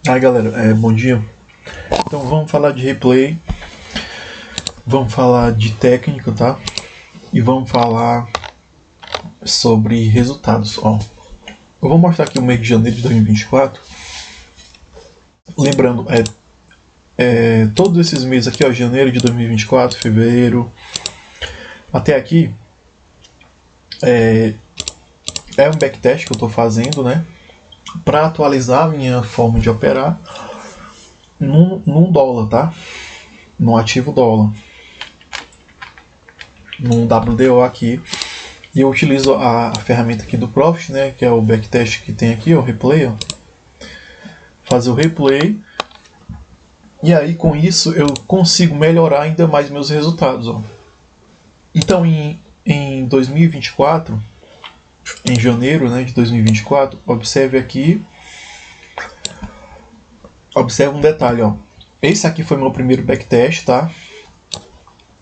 Aí galera, bom dia. Então vamos falar de replay, vamos falar de técnica, tá? E vamos falar sobre resultados. Ó, eu vou mostrar aqui o mês de janeiro de 2024. Lembrando, todos esses meses aqui, ó, janeiro de 2024, fevereiro, até aqui, é um backtest que eu estou fazendo, né? Para atualizar a minha forma de operar num dólar, tá? No ativo dólar, num WDO aqui. E eu utilizo a ferramenta aqui do Profit, né? Que é o backtest que tem aqui, o replay, ó. Fazer o replay. E aí com isso eu consigo melhorar ainda mais meus resultados, ó. Então em 2024, em janeiro, né, de 2024, observe aqui, observe um detalhe, ó. Esse aqui foi meu primeiro backtest, tá?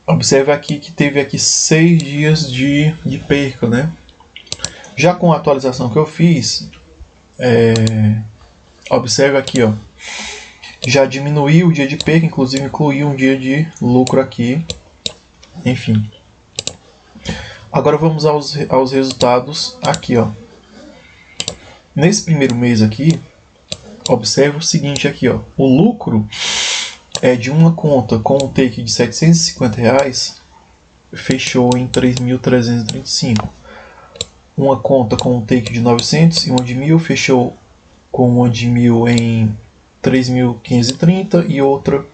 Observe aqui que teve aqui 6 dias de perca, né? Já com a atualização que eu fiz, observe aqui, ó, já diminuiu o dia de perca, inclusive incluí um dia de lucro aqui, enfim. Agora vamos aos resultados aqui, ó. Nesse primeiro mês aqui, observe o seguinte aqui, ó. O lucro de uma conta com um take de R$750 fechou em 3.335. Uma conta com um take de 900 e uma de 1.000 fechou com uma de 1.000 em 3.530 e outra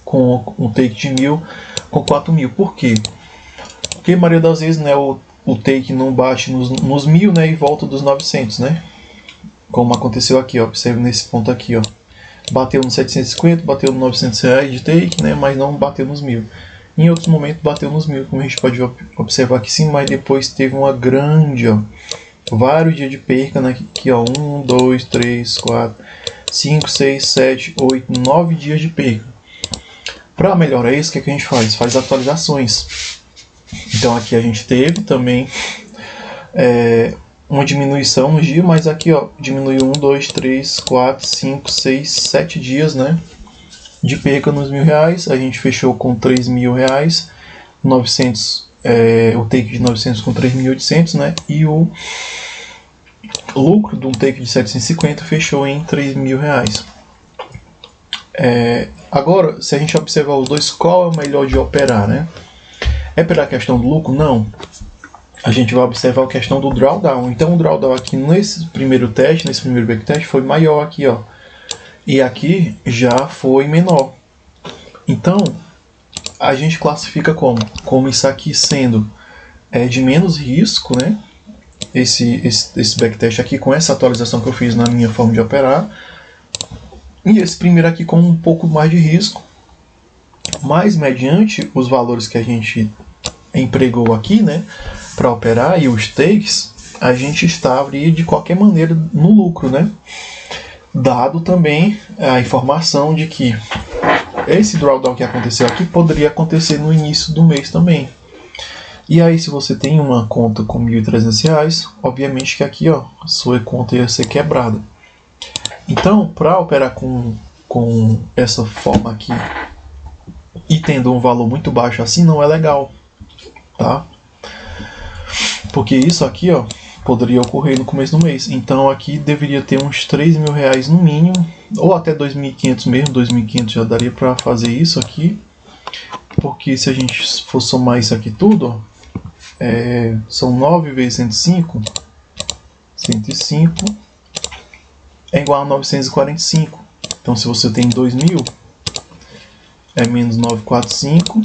com um take de 1.000 com 4.000. Por quê? Porque a maioria das vezes, né, o take não bate nos 1.000, né, e volta dos 900, né? Como aconteceu aqui, ó, observe nesse ponto aqui, ó. Bateu nos 750, bateu nos R$900 de take, né, mas não bateu nos 1.000. Em outros momentos bateu nos 1.000, como a gente pode observar aqui sim, mas depois teve uma grande, ó, vários dias de perca, né, aqui, ó, 1, 2, 3, 4, 5, 6, 7, 8, 9 dias de perca. Para melhorar isso, o que a gente faz? Faz atualizações. Então aqui a gente teve também uma diminuição no dia, mas aqui, ó, diminuiu 1, 2, 3, 4, 5, 6, 7 dias, né, de perca nos R$1.000. A gente fechou com R$3.000, 900, o take de 900 com 3.800, né, e o lucro de um take de 750 fechou em R$3.000. Agora, se a gente observar os dois, qual é o melhor de operar, né? É pela questão do lucro? Não. A gente vai observar a questão do drawdown. Então o drawdown aqui nesse primeiro teste, nesse primeiro backtest, foi maior aqui, ó. E aqui já foi menor. Então a gente classifica como isso aqui sendo de menos risco, né? Esse backtest aqui com essa atualização que eu fiz na minha forma de operar. E esse primeiro aqui com um pouco mais de risco. Mas mediante os valores que a gente empregou aqui, né, para operar e os takes, a gente estaria de qualquer maneira no lucro, né? Dado também a informação de que esse drawdown que aconteceu aqui poderia acontecer no início do mês também. E aí, se você tem uma conta com R$1.300, obviamente que aqui, ó, a sua conta ia ser quebrada. Então, para operar com essa forma aqui e tendo um valor muito baixo assim, não é legal, tá? Porque isso aqui, ó, poderia ocorrer no começo do mês. Então aqui deveria ter uns R$3.000 no mínimo, ou até 2.500 mesmo. 2.500 já daria para fazer isso aqui, porque se a gente for somar isso aqui tudo, ó, são 9 vezes 105, 105 é igual a 945. Então se você tem 2.000, menos 945,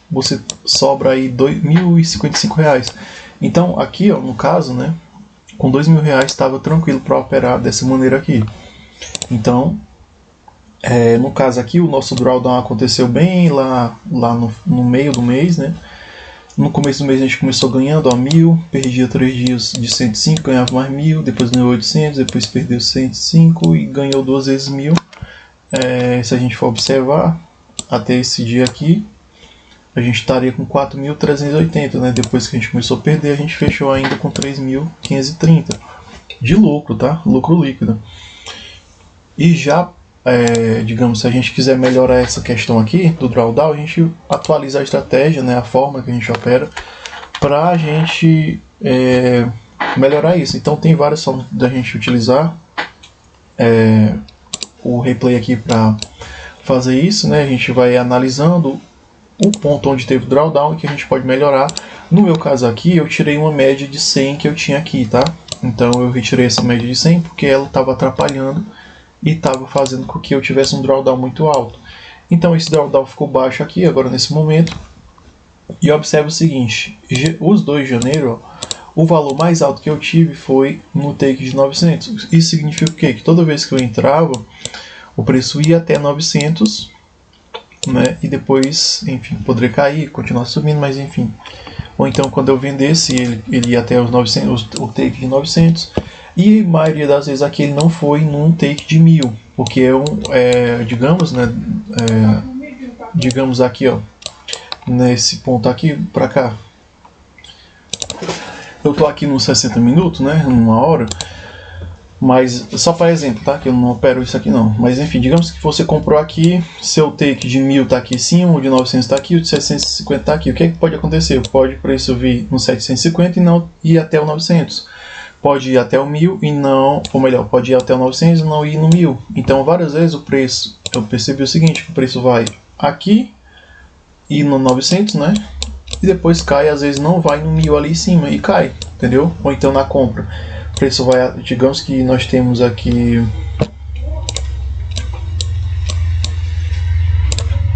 você sobra aí R$2.055. Então aqui, ó, no caso, né, com R$2.000 estava tranquilo para operar dessa maneira aqui. Então, no caso aqui, o nosso drawdown aconteceu bem lá no meio do mês, né? No começo do mês a gente começou ganhando, ó, 1.000, perdia 3 dias de 105, ganhava mais 1.000, depois ganhou 800, depois perdeu 105 e ganhou 2 vezes 1.000. Se a gente for observar, até esse dia aqui, a gente estaria com 4.380, né? Depois que a gente começou a perder, a gente fechou ainda com 3.530 de lucro, tá? Lucro líquido. E já, digamos, se a gente quiser melhorar essa questão aqui do drawdown, a gente atualiza a estratégia, né, a forma que a gente opera, para a gente melhorar isso. Então tem várias formas da gente utilizar o replay aqui para fazer isso, né? A gente vai analisando o ponto onde teve o drawdown e que a gente pode melhorar. No meu caso aqui, eu tirei uma média de 100 que eu tinha aqui, tá? Então eu retirei essa média de 100 porque ela estava atrapalhando e estava fazendo com que eu tivesse um drawdown muito alto. Então esse drawdown ficou baixo aqui, agora nesse momento. E observe o seguinte, os 2 de janeiro, ó, o valor mais alto que eu tive foi no take de 900. Isso significa o quê? Que toda vez que eu entrava, o preço ia até 900, né? E depois, enfim, poderia cair, continuar subindo, mas enfim. Ou então quando eu vendesse, ele ia até os 900, o take de 900. E a maioria das vezes aqui ele não foi num take de 1000, porque digamos, né? Digamos aqui, ó, nesse ponto aqui para cá. Eu tô aqui nos 60 minutos, né? Numa hora. Mas, só para exemplo, tá? Que eu não opero isso aqui não. Mas enfim, digamos que você comprou aqui, seu take de 1000 tá aqui em cima, o de 900 tá aqui, o de 750 tá aqui. O que é que pode acontecer? Pode o preço vir no 750 e não ir até o 900. Pode ir até o 1000 e não... Ou melhor, pode ir até o 900 e não ir no 1000. Então, várias vezes o preço... Eu percebi o seguinte, que o preço vai aqui e no 900, né? E depois cai, às vezes não vai no 1000 ali em cima e cai, entendeu? Ou então na compra. O preço vai, digamos que nós temos aqui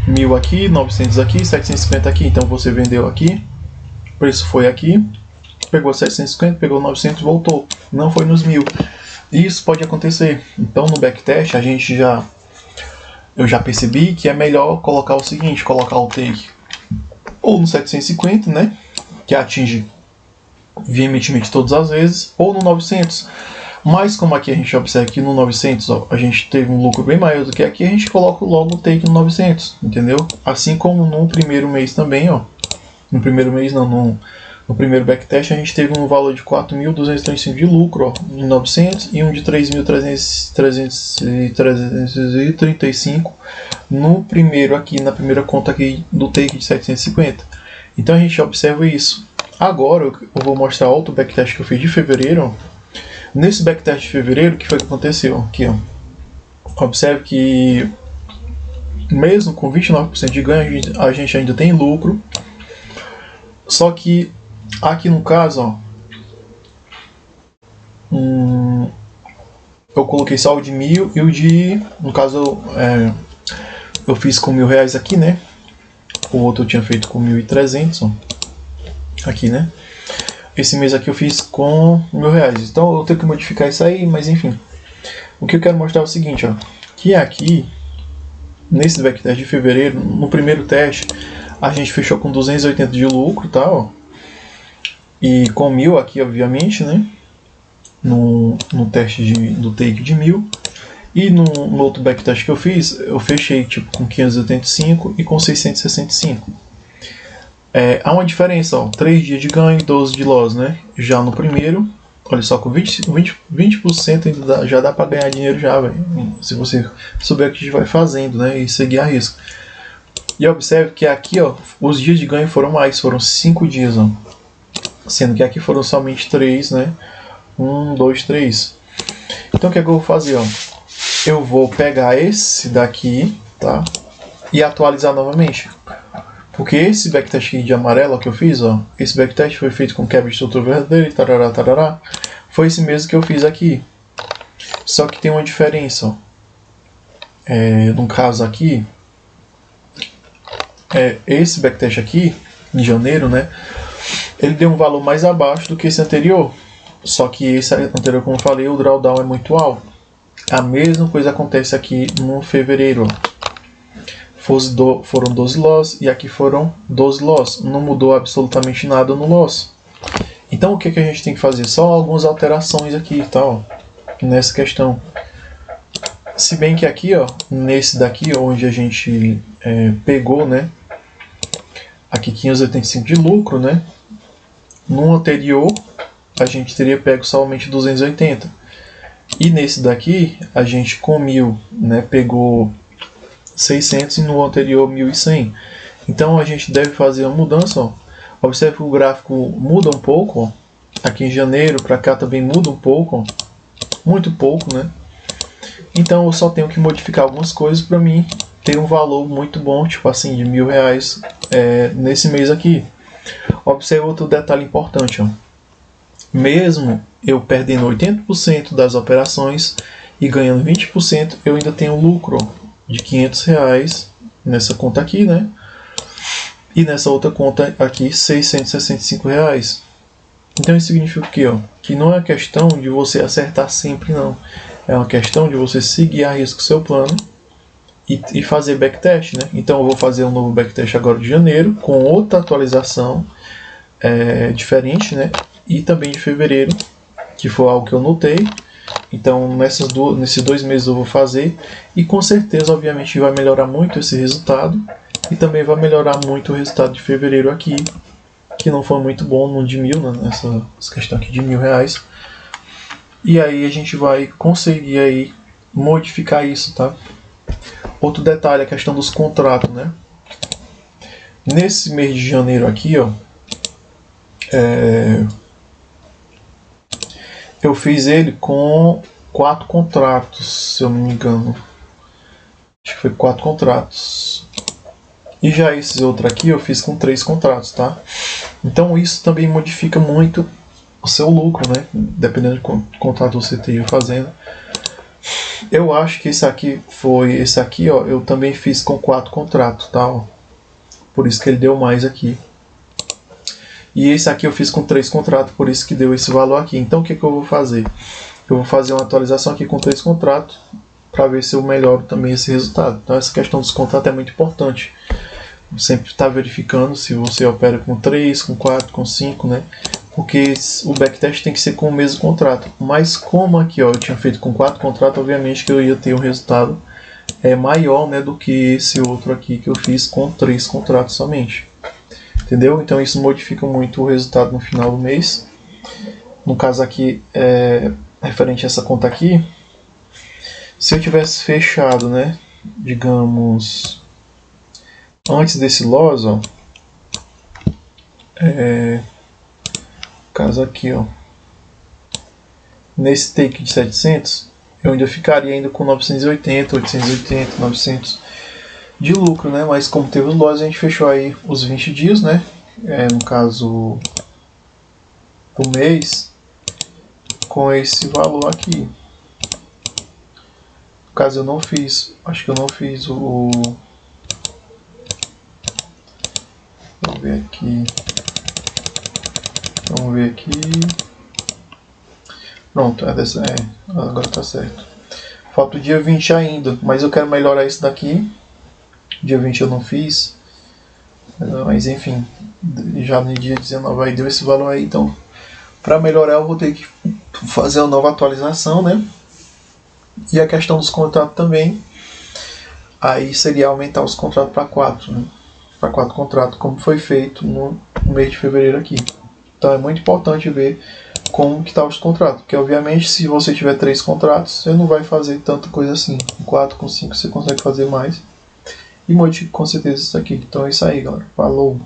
1000 aqui, 900 aqui, 750 aqui. Então você vendeu aqui, o preço foi aqui, pegou 750, pegou 900, voltou. Não foi nos 1000. Isso pode acontecer. Então no backtest eu já percebi que é melhor colocar o seguinte, colocar o take ou no 750, né, que atinge veementemente todas as vezes, ou no 900. Mas como aqui a gente observa que no 900, ó, a gente teve um lucro bem maior do que aqui, a gente coloca logo o take no 900, entendeu? Assim como no primeiro mês também, ó. No primeiro mês não, no primeiro backtest a gente teve um valor de 4.235 de lucro, ó, em 900 e um de 3.335 no primeiro aqui, na primeira conta aqui do take de 750. Então a gente observa isso. Agora eu vou mostrar outro backtest que eu fiz de fevereiro. Nesse backtest de fevereiro, o que foi que aconteceu? Aqui, ó. Observe que mesmo com 29% de ganho, a gente ainda tem lucro. Só que aqui no caso, ó, eu coloquei só o de 1000 e o de, no caso, eu fiz com R$1.000 aqui, né? O outro eu tinha feito com 1.300, ó, aqui, né? Esse mês aqui eu fiz com R$1.000. Então eu tenho que modificar isso aí, mas enfim. O que eu quero mostrar é o seguinte, ó, que aqui, nesse backtest de fevereiro, no primeiro teste, a gente fechou com 280 de lucro, tá, ó. E com 1000 aqui, obviamente, né? No teste do take de 1000. E no outro backtest que eu fiz, eu fechei tipo com 585 e com 665. Há uma diferença, ó, 3 dias de ganho e 12 de loss, né? Já no primeiro, olha só, com 20% ainda já dá para ganhar dinheiro já, velho. Se você souber o que a gente vai fazendo, né? E seguir a risco. E observe que aqui, ó, os dias de ganho foram mais, foram 5 dias, ó. Sendo que aqui foram somente 3, né? 1, 2, 3. Então o que é que eu vou fazer, ó? Eu vou pegar esse daqui, tá? E atualizar novamente. Porque esse backtest aqui de amarelo, ó, que eu fiz, ó, esse backtest foi feito com quebra de estrutura verdadeira e tarará, tarará. Foi esse mesmo que eu fiz aqui. Só que tem uma diferença, ó. No caso aqui, esse backtest aqui, em janeiro, né? Ele deu um valor mais abaixo do que esse anterior. Só que esse anterior, como eu falei, o drawdown é muito alto. A mesma coisa acontece aqui no fevereiro. Foram 12 loss e aqui foram 12 loss. Não mudou absolutamente nada no loss. Então o que a gente tem que fazer? Só algumas alterações aqui, tá, ó, nessa questão. Se bem que aqui, ó, nesse daqui, onde a gente pegou, né, aqui 585 de lucro, né, no anterior a gente teria pego somente 280. E nesse daqui, a gente com 1.000, né, pegou 600 e no anterior 1.100. Então a gente deve fazer uma mudança. Ó. Observe que o gráfico muda um pouco. Ó. Aqui em janeiro para cá também muda um pouco. Ó. Muito pouco, né? Então eu só tenho que modificar algumas coisas para mim ter um valor muito bom, tipo assim, de R$1.000 nesse mês aqui. Observe outro detalhe importante. Ó. Mesmo eu perdendo 80% das operações e ganhando 20%, eu ainda tenho lucro de R$500 nessa conta aqui, né? E nessa outra conta aqui, R$665. Então isso significa o quê? Ó? Que não é questão de você acertar sempre, não. É uma questão de você seguir a risco o seu plano e fazer backtest, né? Então eu vou fazer um novo backtest agora de janeiro, com outra atualização diferente, né? E também de fevereiro, que foi algo que eu notei. Então nesses 2 meses eu vou fazer e com certeza, obviamente, vai melhorar muito esse resultado e também vai melhorar muito o resultado de fevereiro aqui, que não foi muito bom no de 1.000, né, nessa questão aqui de R$1.000. E aí a gente vai conseguir aí modificar isso, tá? Outro detalhe, a questão dos contratos, né? Nesse mês de janeiro aqui, ó, eu fiz ele com 4 contratos, se eu não me engano. Acho que foi 4 contratos. E já esses outros aqui eu fiz com 3 contratos, tá? Então isso também modifica muito o seu lucro, né? Dependendo de quanto contrato você esteja fazendo. Eu acho que esse aqui, ó, eu também fiz com 4 contratos, tá? Ó. Por isso que ele deu mais aqui. E esse aqui eu fiz com 3 contratos, por isso que deu esse valor aqui. Então o que eu vou fazer? Eu vou fazer uma atualização aqui com 3 contratos, para ver se eu melhoro também esse resultado. Então essa questão dos contratos é muito importante. Sempre está verificando se você opera com 3, com 4, com 5, né? Porque o backtest tem que ser com o mesmo contrato. Mas como aqui, ó, eu tinha feito com 4 contratos, obviamente que eu ia ter um resultado maior, né, do que esse outro aqui que eu fiz com 3 contratos somente. Entendeu? Então isso modifica muito o resultado no final do mês. No caso aqui, referente a essa conta aqui, se eu tivesse fechado, né, digamos, antes desse loss, ó, caso aqui, ó, nesse take de 700, eu ainda ficaria ainda com 980, 880, 900 de lucro, né? Mas como teve os loss, a gente fechou aí os 20 dias, né? No caso do mês, com esse valor aqui. No caso eu não fiz, acho que eu não fiz o... Vamos ver aqui. Vamos ver aqui. Pronto, agora tá certo. Falta o dia 20 ainda, mas eu quero melhorar isso daqui. Dia 20 eu não fiz, mas enfim, já no dia 19 aí deu esse valor aí, então para melhorar eu vou ter que fazer uma nova atualização, né? E a questão dos contratos também, aí seria aumentar os contratos para 4, né? Para 4 contratos, como foi feito no mês de fevereiro aqui. Então é muito importante ver como que tá os contratos, porque obviamente se você tiver 3 contratos, você não vai fazer tanta coisa assim. Com 4, com 5 você consegue fazer mais. E modifique com certeza isso aqui. Então é isso aí, galera. Falou!